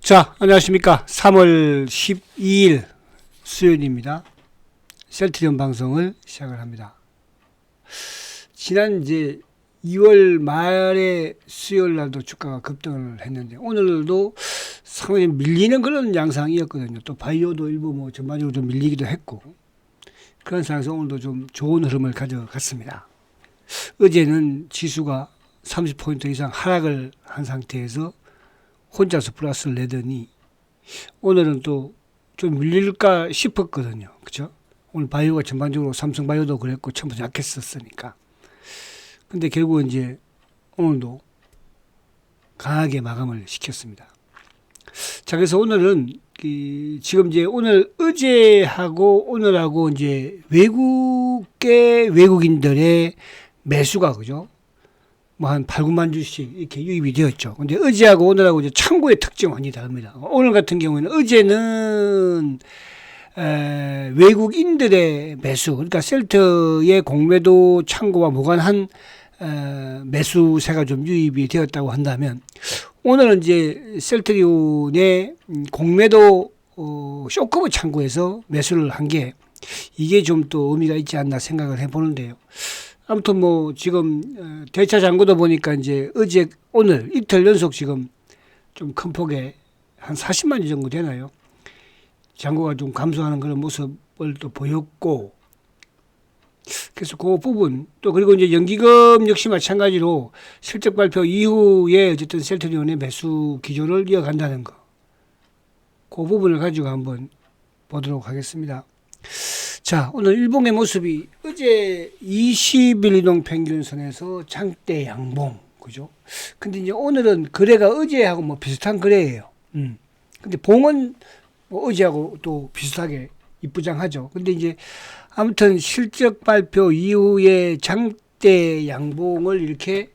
자, 안녕하십니까. 3월 12일 수요일입니다. 셀트리온 방송을 시작을 합니다. 지난 이제 2월 말에 수요일 날도 주가가 급등을 했는데 오늘도 상당히 밀리는 그런 양상이었거든요. 또 바이오도 일부 뭐 전반적으로 좀 밀리기도 했고 그런 상황에서 오늘도 좀 좋은 흐름을 가져갔습니다. 어제는 지수가 30포인트 이상 하락을 한 상태에서 혼자서 플러스를 내더니 오늘은 또 좀 밀릴까 싶었거든요. 그죠? 오늘 바이오가 전반적으로 삼성 바이오도 그랬고 처음부터 약했었으니까. 근데 결국은 이제 오늘도 강하게 마감을 시켰습니다. 자, 그래서 오늘은 지금 이제 오늘 어제하고 오늘하고 이제 외국인들의 매수가 그죠? 뭐 한 8, 9만 주씩 이렇게 유입이 되었죠. 근데 어제하고 오늘하고 이제 창구의 특징은 완전히 다릅니다. 오늘 같은 경우에는 어제는 외국인들의 매수, 그러니까 셀트의 공매도 창구와 무관한 매수세가 좀 유입이 되었다고 한다면 오늘은 이제 셀트리온의 공매도 쇼커브 창구에서 매수를 한 게 이게 좀 또 의미가 있지 않나 생각을 해보는데요. 아무튼 뭐 지금 대차 잔고도 보니까 이제 어제 오늘 이틀 연속 지금 좀 큰 폭에 한 40만 주 정도 되나요? 잔고가 좀 감소하는 그런 모습을 또 보였고 그래서 그 부분 또 그리고 이제 연기금 역시 마찬가지로 실적 발표 이후에 어쨌든 셀트리온의 매수 기조를 이어간다는 거. 그 부분을 가지고 한번 보도록 하겠습니다. 자, 오늘 일봉의 모습이 어제 20일 이동 평균선에서 장대 양봉, 그죠? 근데 이제 오늘은 거래가 어제하고 뭐 비슷한 거래예요. 근데 봉은 뭐 어제하고 또 비슷하게 이쁘장하죠. 근데 이제 아무튼 실적 발표 이후에 장대 양봉을 이렇게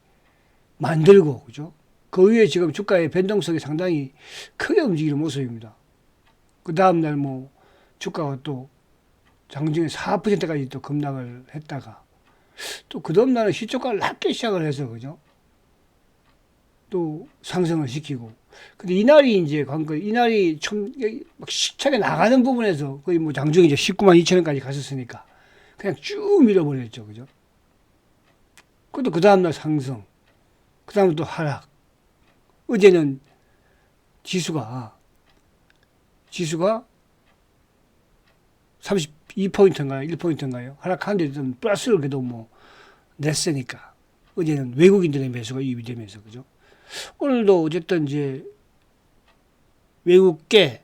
만들고, 그죠? 그 위에 지금 주가의 변동성이 상당히 크게 움직이는 모습입니다. 그 다음날 뭐 주가가 또 장중에 4%까지 또 급락을 했다가 또 그 다음 날은 시초가를 낮게 시작을 해서 그죠? 또 상승을 시키고. 근데 이날이 이제 이날이 좀 막 시차게 나가는 부분에서 거의 뭐 장중에 이제 19만 2천 원까지 갔었으니까 그냥 쭉 밀어버렸죠. 그죠? 그것도 그 다음 날 상승. 그 다음에 또 하락. 어제는 지수가 32포인트인가요? 1포인트인가요? 하락하는데 좀 플러스를 그래도 뭐 냈으니까. 어제는 외국인들의 매수가 유입이 되면서, 그죠? 오늘도 어쨌든 이제 외국계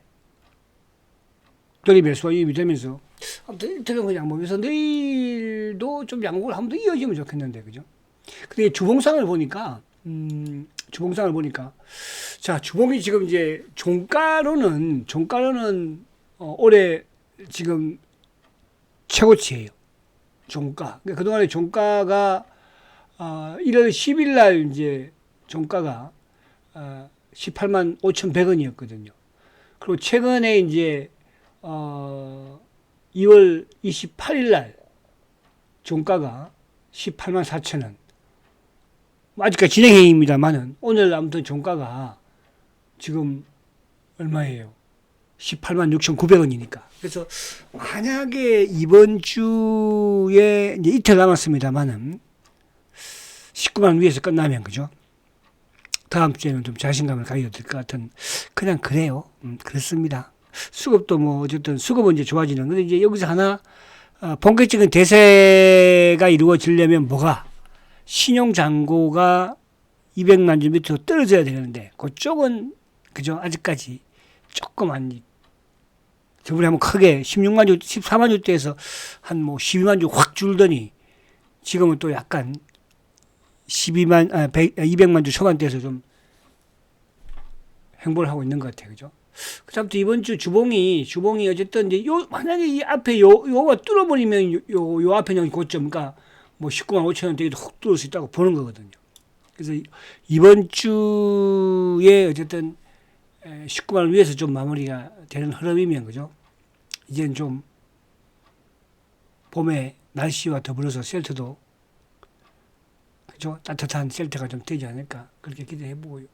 들이 매수가 유입이 되면서 아무튼 이틀은 그냥 보면서 내일도 좀 양국을 한 번 더 이어지면 좋겠는데, 그죠? 근데 주봉상을 보니까, 자, 주봉이 지금 이제 종가로는 올해 지금 최고치예요. 종가. 그러니까 그동안에 종가가 1월 10일 날 이제 종가가 18만 5,100원이었거든요. 그리고 최근에 이제 2월 28일 날 종가가 18만 4천원. 아직까지 진행형입니다만은 오늘 아무튼 종가가 지금 얼마예요? 18만 6,900원이니까. 그래서 만약에 이번 주에 이제 이틀 남았습니다만은 19만 위에서 끝나면 그죠? 다음 주에는 좀 자신감을 가져야 될 것 같은 그냥 그래요. 그렇습니다. 수급도 뭐 어쨌든 수급은 이제 좋아지는. 근데 이제 여기서 하나 본격적인 대세가 이루어지려면 뭐가 신용 잔고가 200만 주 밑으로 떨어져야 되는데 그쪽은 그죠? 아직까지 조금 안 저번에 한번 크게 16만 주, 14만 주대에서 한 뭐 12만 주 확 줄더니 지금은 또 약간 200만 주 초반대에서 좀 행보를 하고 있는 것 같아요. 그죠? 그다음부터 이번 주 주봉이 어쨌든 이제 만약에 이 앞에 요가 뚫어버리면 요 앞에 있는 고점, 그러니까 뭐 19만 5천 원대에도 훅 뚫을 수 있다고 보는 거거든요. 그래서 이번 주에 어쨌든 19만을 위해서 좀 마무리가 되는 흐름이면, 그죠? 이제는 좀 봄의 날씨와 더불어서 셀트도 그죠? 따뜻한 셀트가 좀 되지 않을까 그렇게 기대해보고요.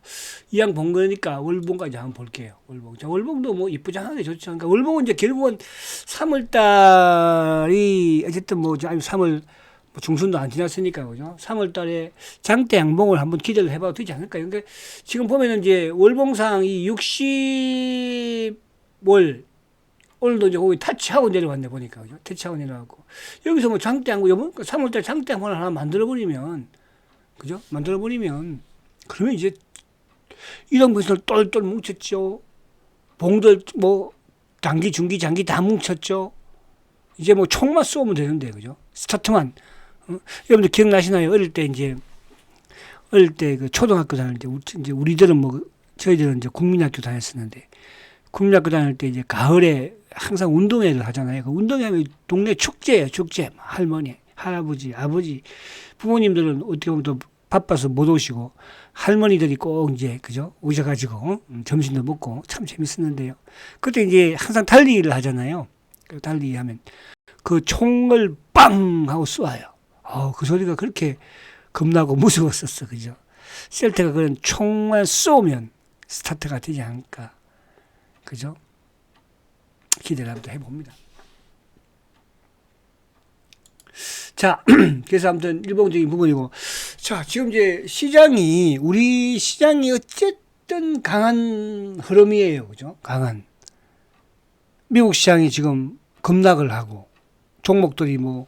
이왕 본 거니까 월봉까지 한번 볼게요. 월봉. 자, 월봉도 뭐 이쁘장하게 좋죠. 그러니까 월봉은 이제 결국은 3월 달이 어쨌든 뭐 3월 중순도 안 지났으니까 그죠? 3월 달에 장대 양봉을 한번 기대를 해봐도 되지 않을까요? 그러니까 지금 보면은 이제 월봉상 이 60월 오늘도 이제 거기 타치하고 내려왔네 보니까 그죠? 터치하고 내려왔고 여기서 뭐 장대 양봉 이번 3월 달에 장대 양봉을 하나 만들어 버리면 그죠? 만들어 버리면 그러면 이제 이런 것을 똘똘 뭉쳤죠. 봉들 뭐 단기, 중기, 장기 다 뭉쳤죠. 이제 뭐 총만 쏘면 되는데 그죠? 스타트만. 여러분들 기억나시나요? 어릴 때 그 초등학교 다닐 때 이제 우리들은 뭐 저희들은 이제 국민학교 다녔었는데 국민학교 다닐 때 이제 가을에 항상 운동회를 하잖아요. 그 운동회 하면 동네 축제예요. 축제. 할머니, 할아버지, 아버지, 부모님들은 어떻게 보면 또 바빠서 못 오시고 할머니들이 꼭 이제 그죠 오셔가지고 점심도 먹고 참 재밌었는데요. 그때 이제 항상 달리기를 하잖아요. 달리기 하면 그 총을 빵 하고 쏘아요. 그 소리가 그렇게 겁나고 무서웠었어, 그죠? 셀트가 그런 총만 쏘면 스타트가 되지 않을까, 그죠? 기대를 한번 해봅니다. 자, 그래서 아무튼 일봉적인 부분이고, 자, 지금 이제 우리 시장이 어쨌든 강한 흐름이에요, 그죠? 강한. 미국 시장이 지금 급락을 하고, 종목들이 뭐,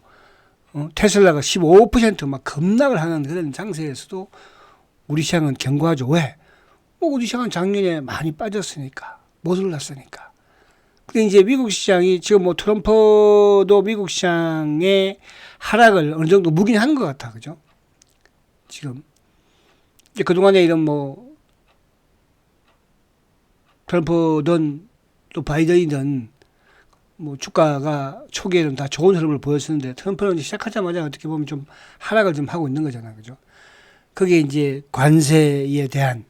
테슬라가 15% 급락을 하는 그런 장세에서도 우리 시장은 견고하죠. 왜? 우리 시장은 작년에 많이 빠졌으니까, 못 올랐으니까. 근데 이제 미국 시장이 지금 뭐 트럼프도 미국 시장의 하락을 어느 정도 묵인 하는 것 같아. 그죠? 지금. 이제 그동안에 이런 뭐 트럼프든 또 바이든이든 뭐 주가가 초기에는 다 좋은 흐름을 보였었는데 트럼프는 시작하자마자 어떻게 보면 좀 하락을 좀 하고 있는 거잖아요. 그죠? 그게 이제 관세에 대한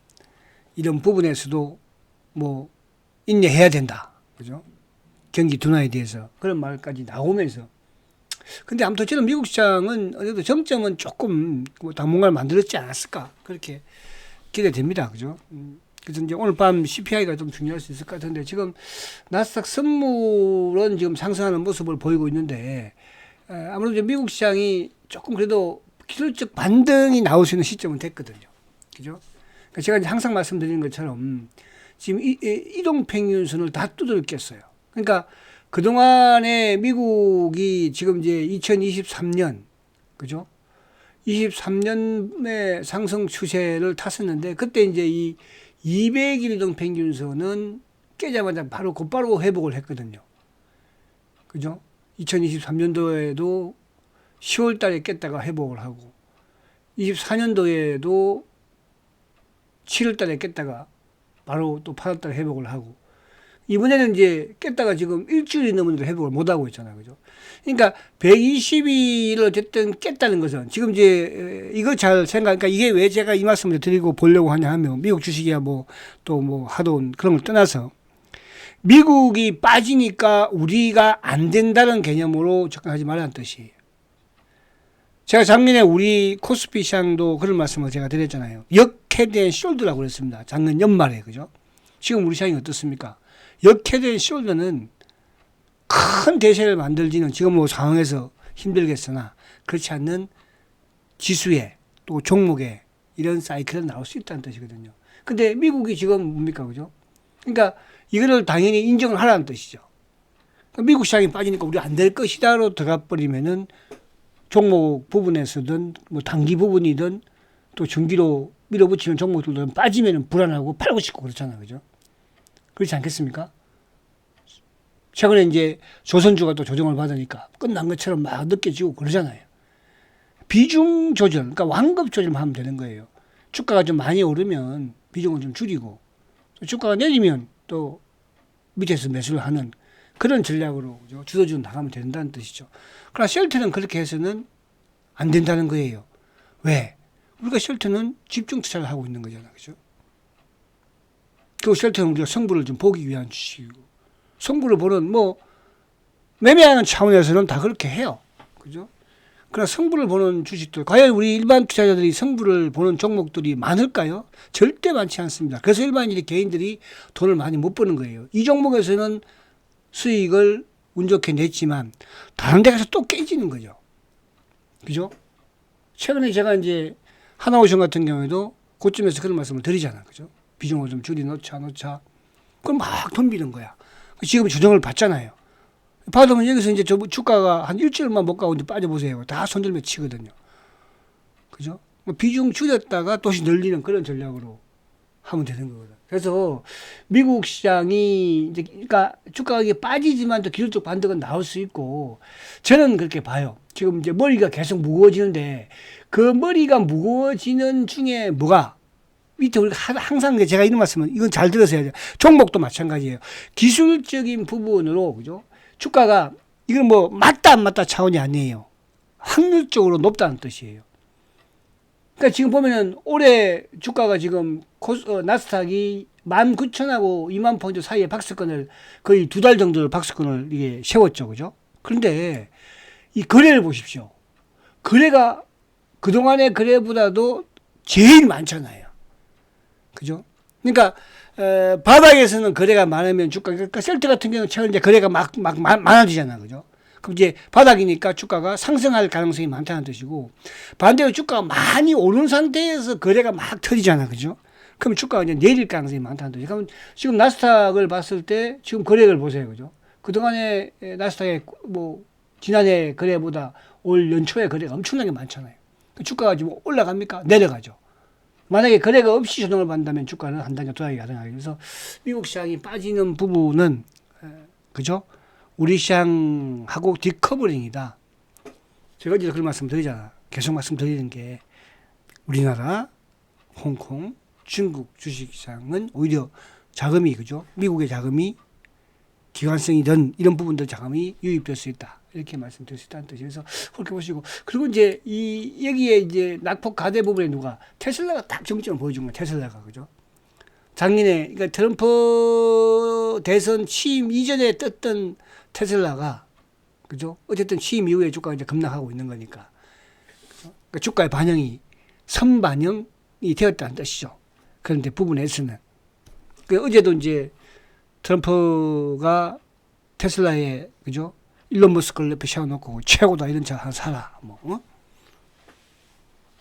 이런 부분에서도 뭐 인내해야 된다. 그죠? 경기 둔화에 대해서 그런 말까지 나오면서 근데 아무튼 저는 미국 시장은 어제도 정점은 조금 당분간 만들었지 않았을까 그렇게 기대됩니다. 그죠? 그래서 이제 오늘 밤 CPI가 좀 중요할 수 있을 것 같은데 지금 나스닥 선물은 지금 상승하는 모습을 보이고 있는데 아무래도 미국 시장이 조금 그래도 기술적 반등이 나올 수 있는 시점은 됐거든요. 그죠? 그러니까 제가 이제 항상 말씀드리는 것처럼 지금 이동평균선을 다 두들겼어요. 그러니까 그동안에 미국이 지금 이제 2023년, 그죠? 23년의 상승 추세를 탔었는데, 그때 이제 이 200일 이동평균선은 깨자마자 곧바로 회복을 했거든요. 그죠? 2023년도에도 10월 달에 깼다가 회복을 하고, 24년도에도 7월 달에 깼다가 바로 또 8월 달에 회복을 하고 이번에는 이제 깼다가 지금 일주일이 넘었는데 회복을 못 하고 있잖아요. 그죠? 그러니까 120일을 어쨌든 깼다는 것은 지금 이제 이거 잘 그러니까 이게 왜 제가 이 말씀을 드리고 보려고 하냐 하면 미국 주식이야 뭐 또 뭐 하도 그런 걸 떠나서 미국이 빠지니까 우리가 안 된다는 개념으로 접근하지 말라는 뜻이에요. 제가 작년에 우리 코스피 시장도 그런 말씀을 제가 드렸잖아요. 역헤드앤 숄더라고 그랬습니다. 작년 연말에. 그죠? 지금 우리 시장이 어떻습니까? 역헤드앤 숄더는 큰 대세를 만들지는 지금 뭐 상황에서 힘들겠으나 그렇지 않는 지수에 또 종목에 이런 사이클은 나올 수 있다는 뜻이거든요. 근데 미국이 지금 뭡니까? 그죠? 그러니까 이거를 당연히 인정을 하라는 뜻이죠. 미국 시장이 빠지니까 우리 안 될 것이다로 들어가 버리면은 종목 부분에서든 뭐 단기 부분이든 또 중기로 밀어붙이는 종목들도 빠지면 불안하고 팔고 싶고 그렇잖아요. 그죠? 그렇지 않겠습니까? 최근에 이제 조선주가 또 조정을 받으니까 끝난 것처럼 막 느껴지고 그러잖아요. 비중 조절, 그러니까 완급 조절만 하면 되는 거예요. 주가가 좀 많이 오르면 비중을 좀 줄이고 또 주가가 내리면 또 밑에서 매수를 하는 그런 전략으로 주도주는 나가면 된다는 뜻이죠. 그러나 쉘트는 그렇게 해서는 안 된다는 거예요. 왜? 우리가 쉘트는 집중 투자를 하고 있는 거잖아요. 그죠? 그 쉘트는 우리가 성부를 좀 보기 위한 주식이고, 성부를 보는, 매매하는 차원에서는 다 그렇게 해요. 그죠? 그러나 성부를 보는 주식들, 과연 우리 일반 투자자들이 성부를 보는 종목들이 많을까요? 절대 많지 않습니다. 그래서 일반인들이 개인들이 돈을 많이 못 버는 거예요. 이 종목에서는 수익을 운 좋게 냈지만 다른 데 가서 또 깨지는 거죠. 그죠? 최근에 제가 이제 하나오션 같은 경우에도 고점에서 그런 말씀을 드리잖아. 그죠? 비중을 좀 줄이 놓자. 그럼 막 덤비는 거야. 지금 조정을 받잖아요. 받으면 여기서 이제 주가가 한 일주일만 못 가고 이제 빠져보세요. 다 손들며 치거든요. 그죠? 비중 줄였다가 다시 늘리는 그런 전략으로 하면 되는 거거든. 그래서 미국 시장이 이제 그러니까 주가가 이게 빠지지만 또 기술적 반등은 나올 수 있고 저는 그렇게 봐요. 지금 이제 머리가 계속 무거워지는데 그 머리가 무거워지는 중에 뭐가 밑에 우리가 항상 제가 이런 말씀은 이건 잘 들으셔야 돼요. 종목도 마찬가지예요. 기술적인 부분으로 그죠? 주가가 이건 뭐 맞다 안 맞다 차원이 아니에요. 확률적으로 높다는 뜻이에요. 그러니까 지금 보면은 올해 주가가 지금 나스닥이 19,000하고 2만 포인트 사이에 박스권을 거의 2달 정도를 박스권을 이게 세웠죠. 그죠? 그런데 이 거래를 보십시오. 거래가 그동안의 거래보다도 제일 많잖아요. 그죠? 그러니까 바닥에서는 거래가 많으면 주가, 그러니까 셀트 같은 경우는 최근 이제 거래가 막 많아지잖아. 그죠? 그럼 이제 바닥이니까 주가가 상승할 가능성이 많다는 뜻이고 반대로 주가가 많이 오른 상태에서 거래가 막 터지잖아. 그죠? 그럼 주가가 이제 내릴 가능성이 많다는 뜻이에요. 그럼 지금 나스닥을 봤을 때 지금 거래를 보세요. 그죠? 그동안에 나스닥의 뭐 지난해 거래보다 올 연초에 거래가 엄청나게 많잖아요. 주가가 지금 올라갑니까? 내려가죠. 만약에 거래가 없이 조정을 받는다면 주가는 한 단계 두 단계 가능하게. 그래서 미국 시장이 빠지는 부분은 그죠? 우리 시장하고 디커버링이다. 제가 이제 그런 말씀 드리잖아. 계속 말씀 드리는 게 우리나라, 홍콩, 중국 주식시장은 오히려 자금이 그죠? 미국의 자금이 기관성이든 이런 부분들 자금이 유입될 수 있다. 이렇게 말씀드릴 수 있다는 뜻이에요. 그래서 그렇게 보시고 그리고 이제 여기에 이제 낙폭 가대 부분에 누가 테슬라가 딱 정점을 보여준 거예요. 테슬라가 그죠? 작년에 그러니까 트럼프 대선 취임 이전에 떴던 테슬라가 그죠? 어쨌든 취임 이후에 주가가 이제 급락하고 있는 거니까 그죠? 그러니까 주가의 반영이 선반영이 되었다는 뜻이죠. 그런데 부분에서는 어제도 이제 트럼프가 테슬라에 그죠? 일론 머스크를 옆에 세워놓고 최고다 이런 차 하나 사라 뭐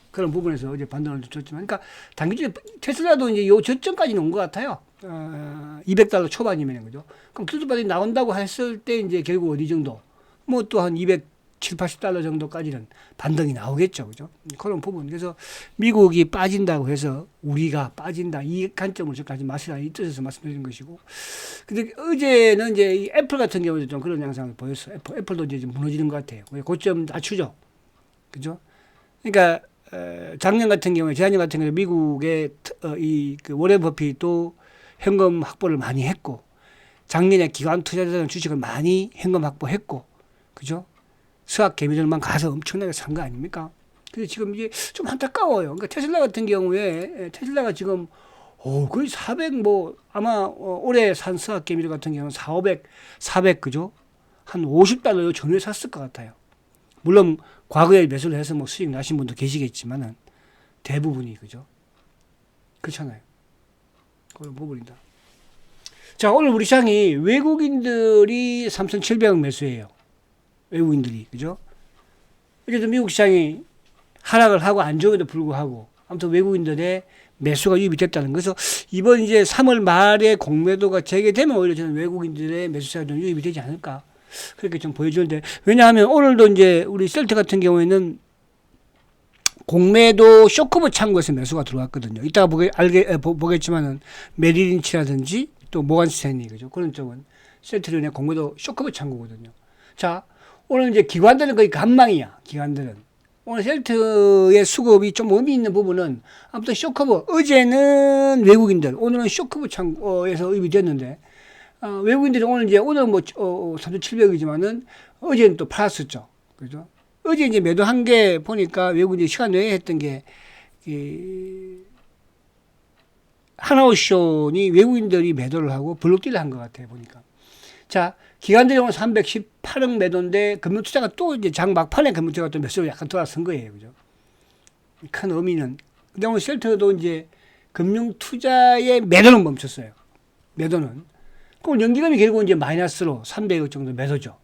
그런 부분에서 어제 반등을 줬지만 그러니까 단기적으로 테슬라도 이제 요 저점까지는 온 것 같아요. $200 초반이면 그죠? 그럼 기술반이 나온다고 했을 때 이제 결국 어디 정도 뭐 또 한 270, $80 정도까지는 반등이 나오겠죠. 그죠? 그런 부분. 그래서 미국이 빠진다고 해서 우리가 빠진다. 이 관점을 저까지 마시라. 이 뜻에서 말씀드린 것이고. 근데 어제는 이제 이 애플 같은 경우도 좀 그런 양상을 보였어요. 애플도 이제 좀 무너지는 것 같아요. 고점 낮추죠. 그죠? 그러니까, 작년 같은 경우에, 재작년 같은 경우에 미국의 그 워렌 버핏도 현금 확보를 많이 했고, 작년에 기관 투자자들은 주식을 많이 현금 확보했고, 그죠? 수학 개미들만 가서 엄청나게 산 거 아닙니까? 근데 지금 이제 좀 안타까워요. 그러니까 테슬라 같은 경우에 테슬라가 지금 거의 400 뭐 아마 올해 산 수학 개미들 같은 경우는 400 그죠? 한 $50 전후에 샀을 것 같아요. 물론 과거에 매수를 해서 뭐 수익 나신 분도 계시겠지만은 대부분이 그죠? 그렇잖아요. 그런 부분이다. 자, 오늘 우리 시장이 외국인들이 3,700억 매수해요. 외국인들이 그죠? 어쨌든 미국 시장이 하락을 하고 안 좋음에도 불구하고 아무튼 외국인들의 매수가 유입이 됐다는 거죠. 이번 이제 3월 말에 공매도가 재개되면 오히려 저는 외국인들의 매수세가 좀 유입이 되지 않을까 그렇게 좀 보여주는데 왜냐하면 오늘도 이제 우리 셀트 같은 경우에는 공매도 쇼크부 창구에서 매수가 들어왔거든요. 이따가 보겠지만은 메리린치라든지 또 모간스탠리 그죠? 그런 쪽은 셀트론의 공매도 쇼크부 창구거든요. 자. 오늘 이제 기관들은 거의 간망이야. 기관들은. 오늘 셀트의 수급이 좀 의미 있는 부분은 아무튼 쇼커브. 어제는 외국인들, 오늘은 쇼커브 창고에서 의미 됐는데 외국인들이 오늘 뭐 3,700이지만은 어제는 또 팔았었죠. 그죠? 어제 이제 매도한 게 보니까 외국인들이 시간 내에 했던 게 하나오션이 외국인들이 매도를 하고 블록딜을 한 것 같아요. 보니까. 자, 기관들이 오늘 318억 매도인데 금융투자가 또 이제 장 막판에 금융투자가 또 매수로 약간 돌아선 거예요. 그죠? 큰 의미는. 근데 오늘 셀트도 이제 금융투자의 매도는 멈췄어요. 매도는. 그럼 연기금이 결국 이제 마이너스로 300억 정도 매도죠.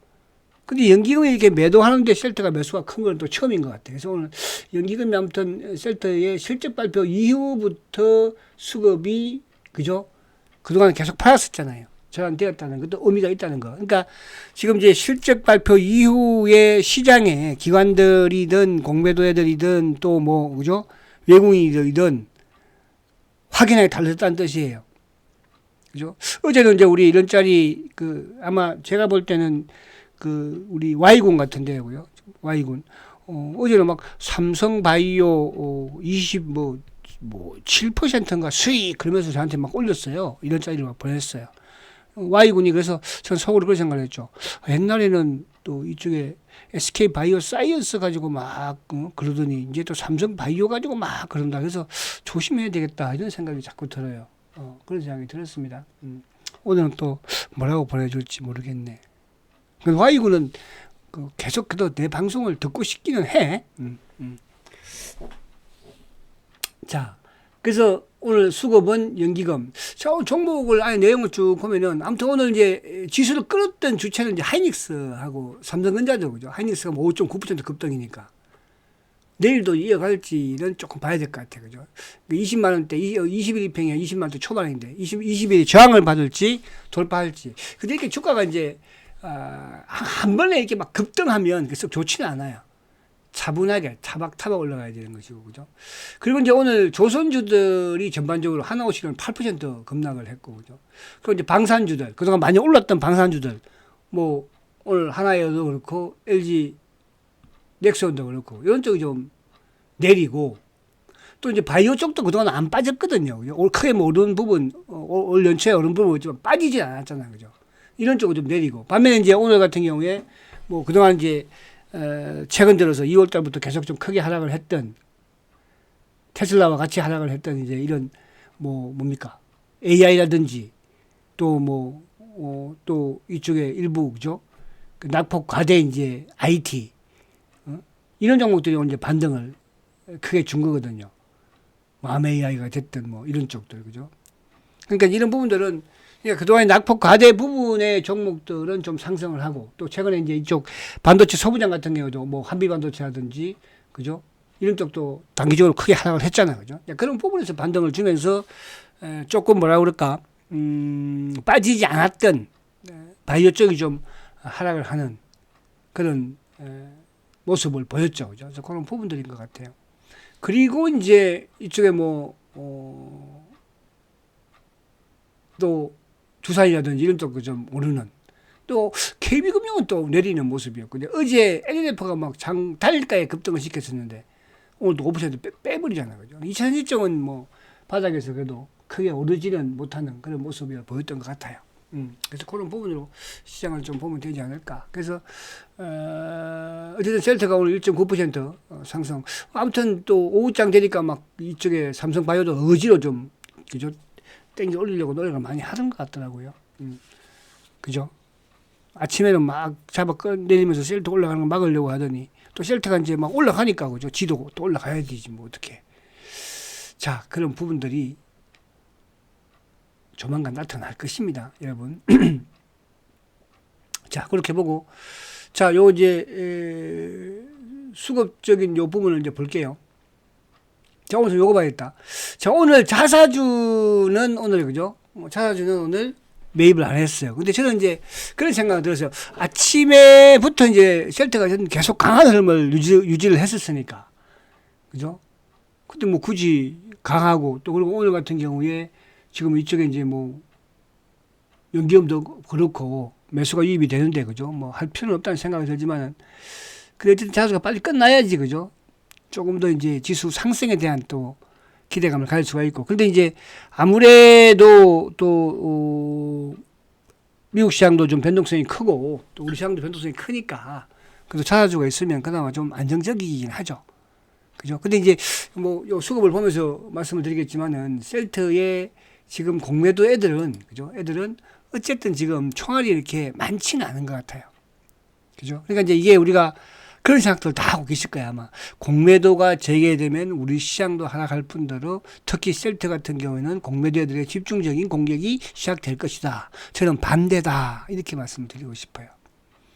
근데 연기금이 이렇게 매도하는데 셀트가 매수가 큰 건 또 처음인 것 같아요. 그래서 오늘 연기금이 아무튼 셀트의 실적 발표 이후부터 수급이, 그죠? 그동안 계속 팔았었잖아요. 전환되었다는 것도 의미가 있다는 거. 그러니까 지금 이제 실적 발표 이후에 시장에 기관들이든 공매도 애들이든 또 뭐, 그죠? 외국인이든 확연하게 달라졌다는 뜻이에요. 그죠? 어제는 이제 우리 이런 짤이 아마 제가 볼 때는 우리 Y군 같은데요고요. Y군. 어제는 막 삼성바이오 7%인가 수익 그러면서 저한테 막 올렸어요. 이런 짤을 막 보냈어요. Y군이 그래서 전 속으로 그런 생각을 했죠. 옛날에는 또 이쪽에 SK 바이오 사이언스 가지고 막 그러더니 이제 또 삼성 바이오 가지고 막 그런다. 그래서 조심해야 되겠다 이런 생각이 자꾸 들어요. 그런 생각이 들었습니다. 오늘은 또 뭐라고 보내줄지 모르겠네. Y군은 계속 그래도 내 방송을 듣고 싶기는 해. 자, 그래서 오늘 수급은 연기금. 자, 종목을 아예 내용을 쭉 보면은 아무튼 오늘 이제 지수를 끌었던 주체는 이제 하이닉스하고 삼성전자죠, 그죠? 하이닉스가 뭐 5.9% 급등이니까. 내일도 이어갈지는 조금 봐야 될 것 같아요, 그죠? 20만 원대, 20일 평에 20만 원대 초반인데 20일이 저항을 받을지 돌파할지. 근데 이렇게 주가가 이제 한 번에 이렇게 막 급등하면 그래서 좋지는 않아요. 차분하게 타박 올라가야 되는 것이고, 그죠? 그리고 이제 오늘 조선주들이 전반적으로 하나오실은 8% 급락을 했고, 그죠? 그리고 이제 방산주들, 그동안 많이 올랐던 방산주들, 뭐, 오늘 하나에도 그렇고, LG 넥슨도 그렇고, 이런 쪽이 좀 내리고, 또 이제 바이오 쪽도 그동안 안 빠졌거든요. 올 크게 뭐 오른 부분, 올 연초에 오른 부분 좀 빠지지 않았잖아요. 그죠? 이런 쪽은 좀 내리고. 반면에 이제 오늘 같은 경우에 뭐 그동안 이제 최근 들어서 2월 달부터 계속 좀 크게 하락을 했던 테슬라와 같이 하락을 했던 이제 이런 뭡니까? AI라든지 또 또 이쪽에 일부, 그죠? 낙폭 과대 이제 IT 이런 종목들이 이제 반등을 크게 준 거거든요. AI가 됐든 뭐 이런 쪽들, 그죠? 그러니까 이런 부분들은 그러니까 그동안 낙폭 과대 부분의 종목들은 좀 상승을 하고 또 최근에 이제 이쪽 반도체 소부장 같은 경우도 뭐 한비반도체라든지, 그죠? 이런 쪽도 단기적으로 크게 하락을 했잖아요, 그죠? 그런 부분에서 반등을 주면서 조금 뭐라 그럴까 빠지지 않았던 바이오 쪽이 좀 하락을 하는 그런 모습을 보였죠, 그죠? 그래서 그런 부분들인 것 같아요. 그리고 이제 이쪽에 또 주사위라든지 이런 쪽도 좀 오르는, 또 KB금융은 또 내리는 모습이었고, 어제 LNF가 막 달가에 급등을 시켰었는데 오늘도 5% 빼버리잖아요, 그죠? 2001정은 뭐 바닥에서 그래도 크게 오르지는 못하는 그런 모습이 보였던 것 같아요. 그래서 그런 부분으로 시장을 좀 보면 되지 않을까. 그래서 어쨌든 셀트가 오늘 1.9% 상승. 아무튼 또 오후장 되니까 막 이쪽에 삼성바이오도 의지로 좀, 그죠? 땡겨 올리려고 노력을 많이 하는 것 같더라고요. 그죠? 아침에는 막 잡아 끌내리면서 셀트 올라가는 거 막으려고 하더니 또 셀트가 이제 막 올라가니까, 그죠? 지도 또 올라가야 되지 뭐 어떻게. 자, 그런 부분들이 조만간 나타날 것입니다, 여러분. 자, 그렇게 보고, 자, 요 이제 수급적인 요 부분을 이제 볼게요. 자, 오늘 요거 봐야겠다. 자, 오늘 자사주는 오늘, 그죠? 자사주는 오늘 매입을 안 했어요. 근데 저는 이제 그런 생각이 들었어요. 아침에부터 이제 셀트가 계속 강한 흐름을 유지를 했었으니까. 그죠? 근데 뭐 굳이 강하고, 또 그리고 오늘 같은 경우에 지금 이쪽에 이제 뭐 연기금도 그렇고 매수가 유입이 되는데, 그죠? 뭐 할 필요는 없다는 생각이 들지만은, 그래 어쨌든 자수가 빨리 끝나야지, 그죠? 조금 더 이제 지수 상승에 대한 또 기대감을 가질 수가 있고. 근데 이제 아무래도 또 미국 시장도 좀 변동성이 크고 또 우리 시장도 변동성이 크니까 그래도 자사주가 있으면 그나마 좀 안정적이긴 하죠. 그죠? 근데 이제 뭐 요 수급을 보면서 말씀을 드리겠지만은 셀트의 지금 공매도 애들은, 그죠? 애들은 어쨌든 지금 총알이 이렇게 많지는 않은 것 같아요. 그죠? 그러니까 이제 이게 우리가 그런 생각들 다 하고 계실 거야, 아마. 공매도가 재개되면 우리 시장도 하락할 뿐더러 특히 셀트 같은 경우에는 공매도들의 집중적인 공격이 시작될 것이다. 저는 반대다. 이렇게 말씀드리고 싶어요.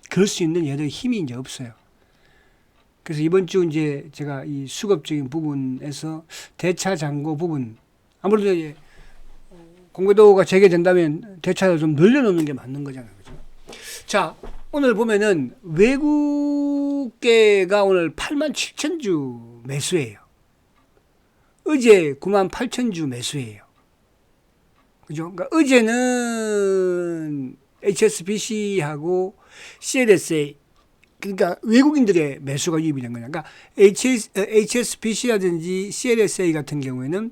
그럴 수 있는 얘들 힘이 이제 없어요. 그래서 이번 주 이제 제가 이 수급적인 부분에서 대차 잔고 부분, 아무래도 이제 공매도가 재개된다면 대차를 좀 늘려놓는 게 맞는 거잖아요. 그죠? 자, 오늘 보면은 외국계가 오늘 87,000주 매수예요. 어제 98,000주 매수예요. 그죠? 그러니까 어제는 HSBC하고 CLSA, 그러니까 외국인들의 매수가 유입이 된 거냐. 그러니까 HSBC라든지 CLSA 같은 경우에는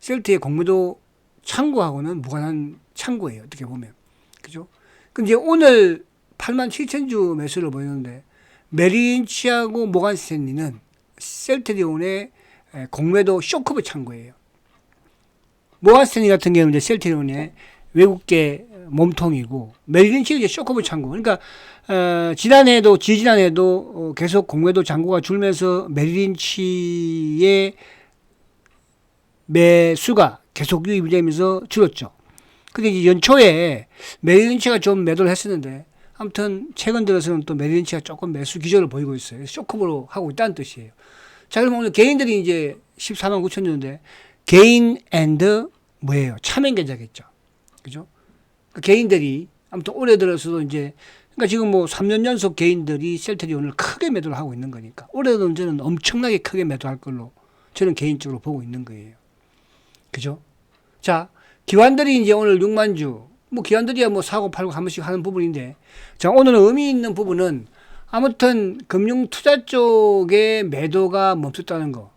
셀트의 공매도 창구하고는 무관한 창구예요. 어떻게 보면. 그죠? 근데 오늘 87,000주 매수를 보이는데 메릴린치하고 모간 스탠리는 셀트리온의 공매도 쇼크브 창구예요. 모간 스탠리 같은 경우는 이제 셀트리온의 외국계 몸통이고 메릴린치는 이제 쇼크브 창구. 그러니까 지난해도 지지난해도 계속 공매도 잔고가 줄면서 메릴린치의 매수가 계속 유입이 되면서 줄었죠. 근데 이제 연초에 메릴린치가 좀 매도를 했었는데 아무튼 최근 들어서는 또 메릴린치가 조금 매수 기조를 보이고 있어요. 쇼크브로 하고 있다는 뜻이에요. 자, 그러면 오늘 개인들이 이제 14만 9천 주인데 개인 앤드 뭐예요? 차명 계좌겠죠. 그죠? 그러니까 개인들이 아무튼 올해 들어서도 이제 그러니까 지금 뭐 3년 연속 개인들이 셀트리온을 크게 매도를 하고 있는 거니까 올해도 저는 엄청나게 크게 매도할 걸로 저는 개인적으로 보고 있는 거예요. 그죠? 자, 기관들이 이제 오늘 6만 주, 뭐 기관들이야 뭐 사고 팔고 한 번씩 하는 부분인데, 자, 오늘은 의미 있는 부분은 아무튼 금융 투자 쪽에 매도가 멈췄다는 거.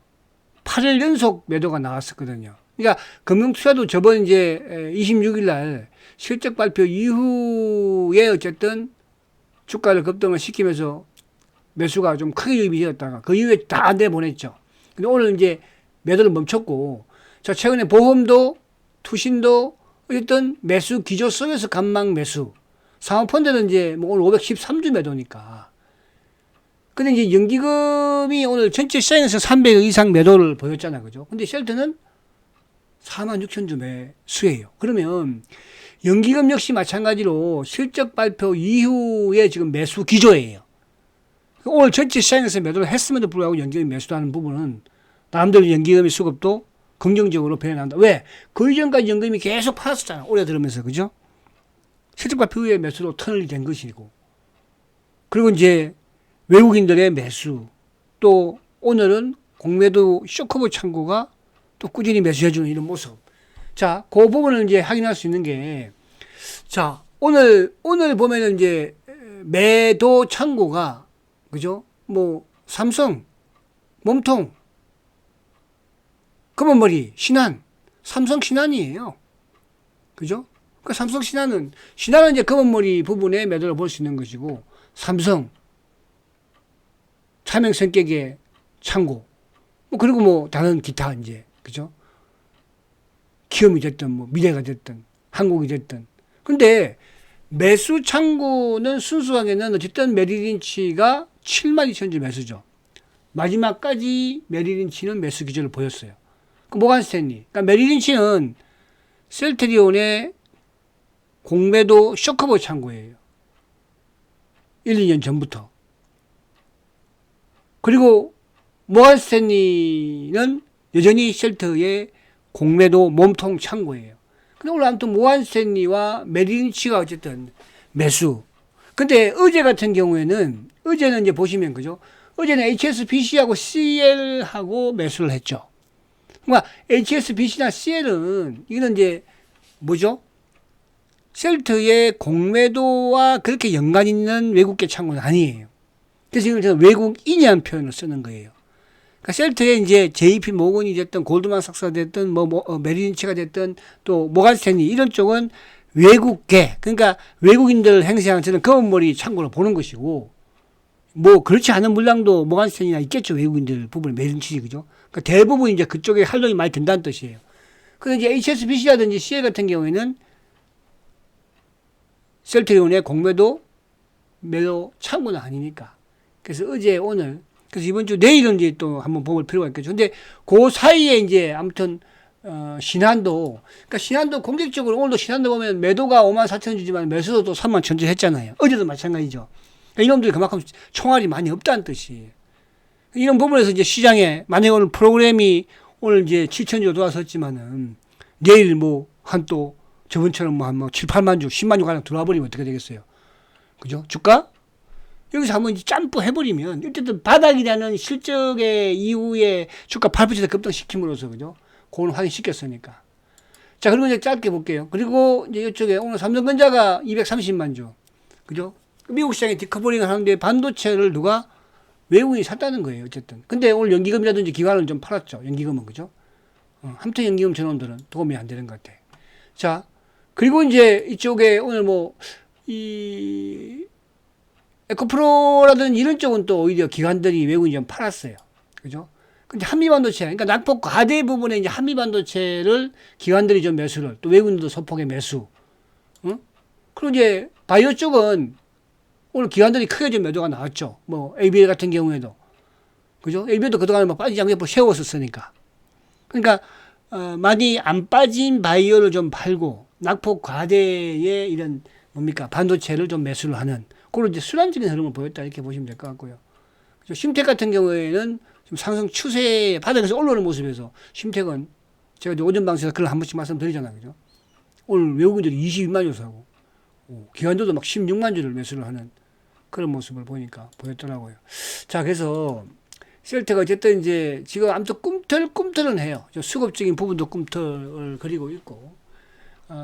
8일 연속 매도가 나왔었거든요. 그러니까 금융 투자도 저번 이제 26일 날 실적 발표 이후에 어쨌든 주가를 급등을 시키면서 매수가 좀 크게 유입이 되었다가 그 이후에 다 내보냈죠. 근데 오늘 이제 매도를 멈췄고, 자, 최근에 보험도 투신도 어쨌든 매수 기조 속에서 간막 매수. 사모펀드는 이제 뭐 오늘 513주 매도니까. 근데 이제 연기금이 오늘 전체 시장에서 300억 이상 매도를 보였잖아요. 그죠? 근데 셀트는 46,000주 매수예요. 그러면 연기금 역시 마찬가지로 실적 발표 이후에 지금 매수 기조예요. 오늘 전체 시장에서 매도를 했음에도 불구하고 연기금이 매수하는 부분은 나름대로 연기금의 수급도 긍정적으로 변해난다. 왜? 그 이전까지 연금이 계속 팔았었잖아. 올해 들으면서. 그죠? 실적 발표 후에 매수로 턴이 된 것이고. 그리고 이제 외국인들의 매수. 또 오늘은 공매도 쇼크브 창구가 또 꾸준히 매수해주는 이런 모습. 자, 그 부분을 이제 확인할 수 있는 게, 자, 오늘 보면은 이제 매도 창구가, 그죠? 뭐, 삼성, 몸통, 검은머리, 신한, 삼성 신한이에요. 그죠? 그 삼성 신한은 이제 검은머리 부분에 매도를 볼 수 있는 것이고, 삼성, 차명 성격의 창고, 뭐, 그리고 뭐, 다른 기타 이제, 그죠? 기업이 됐든, 뭐, 미래가 됐든, 한국이 됐든. 근데 매수 창구는 순수하게는 어쨌든 메릴린치가 72,000주 매수죠. 마지막까지 메릴린치는 매수 기조를 보였어요. 그 모간 스탠리. 그러니까 메릴린치는 셀트리온의 공매도 쇼크브 창구예요. 1, 2년 전부터. 그리고 모간 스탠리는 여전히 셀트의 공매도 몸통 창구예요. 근데 오늘 아무튼 모간 스탠리와 메릴린치가 어쨌든 매수. 근데 어제 같은 경우에는, 어제는 이제 보시면, 그죠? 어제는 HSBC하고 CL하고 매수를 했죠. 그러니까 HSBC나 CL은 이거는 이제 뭐죠? 셀트의 공매도와 그렇게 연관 있는 외국계 창구는 아니에요. 그래서 이걸 저는 외국인이라는 표현을 쓰는 거예요. 그러니까 셀트에 이제 JP 모건이 됐든 골드만삭스가 됐든 메릴린치가 됐든 또 모간 스탠리 이런 쪽은 외국계, 그러니까 외국인들 행세하는 저는 검은머리 창구를 보는 것이고, 뭐 그렇지 않은 물량도 모간 스탠리나 있겠죠. 외국인들 부분에 메릴린치, 그죠? 그러니까 대부분 이제 그쪽에 활동이 많이 된다는 뜻이에요. 그런데 이제 HSBC라든지 CL 같은 경우에는 셀트리온의 공매도 매도 창구는 아니니까. 그래서 어제 오늘 그래서 이번 주 내일은 이제 또 한번 볼 필요가 있겠죠. 근데 그 사이에 이제 아무튼 신한도 그러니까 신한도 공격적으로 오늘도 신한도 보면 매도가 54,000 주지만 매수도 또 31,000 주 했잖아요. 어제도 마찬가지죠. 그러니까 이놈들이 그만큼 총알이 많이 없다는 뜻이에요. 이런 부분에서 이제 시장에 만약에 오늘 프로그램이 오늘 이제 7,000주 돌아섰지만은 내일 뭐 한 또 저번처럼 뭐 한 7, 8만 주, 10만 주 가량 들어와 버리면 어떻게 되겠어요? 그죠? 주가? 여기서 한번 짬뽕 해버리면 어쨌든 바닥이라는 실적의 이후에 주가 8% 급등시킴으로써 그죠? 그걸 확인시켰으니까. 자, 그리고 이제 짧게 볼게요. 그리고 이제 이쪽에 오늘 삼성전자가 230만 주. 그죠? 미국 시장에 디커플링을 하는데 반도체를 누가 외국인이 샀다는 거예요. 어쨌든. 근데 오늘 연기금이라든지 기관은 좀 팔았죠. 연기금은 그죠? 함께 연기금 전원들은 도움이 안 되는 것 같아. 자, 그리고 이제 이쪽에 오늘 에코프로라든지 이런 쪽은 또 오히려 기관들이 외국인이 좀 팔았어요. 그죠? 근데 한미반도체, 그러니까 낙폭 과대 부분에 이제 한미반도체를 기관들이 좀 매수를, 또 외국인들도 소폭의 매수. 응? 그리고 이제 바이오 쪽은 오늘 기관들이 크게 좀 매도가 나왔죠. 뭐, ABL 같은 경우에도. 그죠? ABL도 그동안 뭐 빠지지 않게 세웠었으니까. 그러니까, 많이 안 빠진 바이오를 좀 팔고, 낙폭 과대의 이런, 뭡니까, 반도체를 좀 매수를 하는, 그런 이제 순환적인 흐름을 보였다. 이렇게 보시면 될 것 같고요. 그죠? 심텍 같은 경우에는 좀 상승 추세 바닥에서 올라오는 모습에서, 심텍은 제가 이제 오전 방송에서 그걸 한 번씩 말씀드리잖아요. 그죠? 오늘 외국인들이 22만 주 사고, 기관들도 막 16만 주를 매수를 하는, 그런 모습을 보니까 보였더라고요. 자, 그래서 셀트가 어쨌든 이제 지금 아무튼 꿈틀꿈틀은 해요. 수급적인 부분도 꿈틀을 그리고 있고,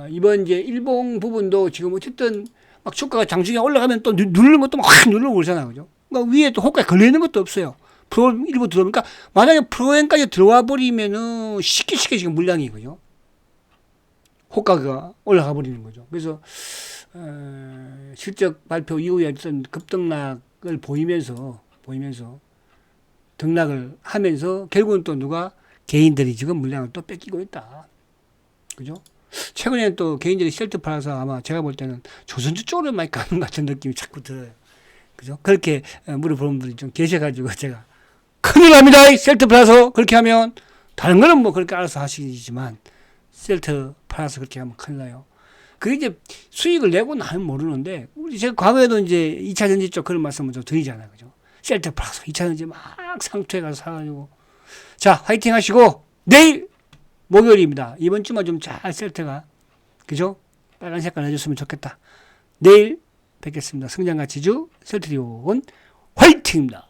이번 이제 일봉 부분도 지금 어쨌든 막 주가가 장중에 올라가면 또 누르는 것도 막 확 누르고 그러잖아요. 그죠? 그러니까 위에 또 호가에 걸리는 것도 없어요. 프로 일부 들어오니까 만약에 프로엔까지 들어와 버리면은 쉽게 지금 물량이 그죠? 호가가 올라가 버리는 거죠. 그래서 실적 발표 이후에 어떤 급등락을 보이면서 등락을 하면서 결국은 또 누가 개인들이 지금 물량을 또 뺏기고 있다. 그죠? 최근에 또 개인들이 셀트 팔아서 아마 제가 볼 때는 조선주 쪽으로 많이 가는 것 같은 느낌이 자꾸 들어요. 그죠? 그렇게 물어보는 분들이 좀 계셔가지고 제가 큰일 납니다. 셀트 팔아서 그렇게 하면 다른 거는 뭐 그렇게 알아서 하시지만 셀트 팔아서 그렇게 하면 큰일 나요. 그게 이제 수익을 내고 나는 모르는데, 우리 제가 과거에도 이제 2차전지 쪽 그런 말씀을 좀 드리잖아요. 그죠? 셀트 플러스 2차전지 막 상투에 가서 사가지고. 자, 화이팅 하시고, 내일 목요일입니다. 이번 주만 좀 잘 셀트가, 그죠? 빨간 색깔 해줬으면 좋겠다. 내일 뵙겠습니다. 성장가치주 셀트리온 화이팅입니다.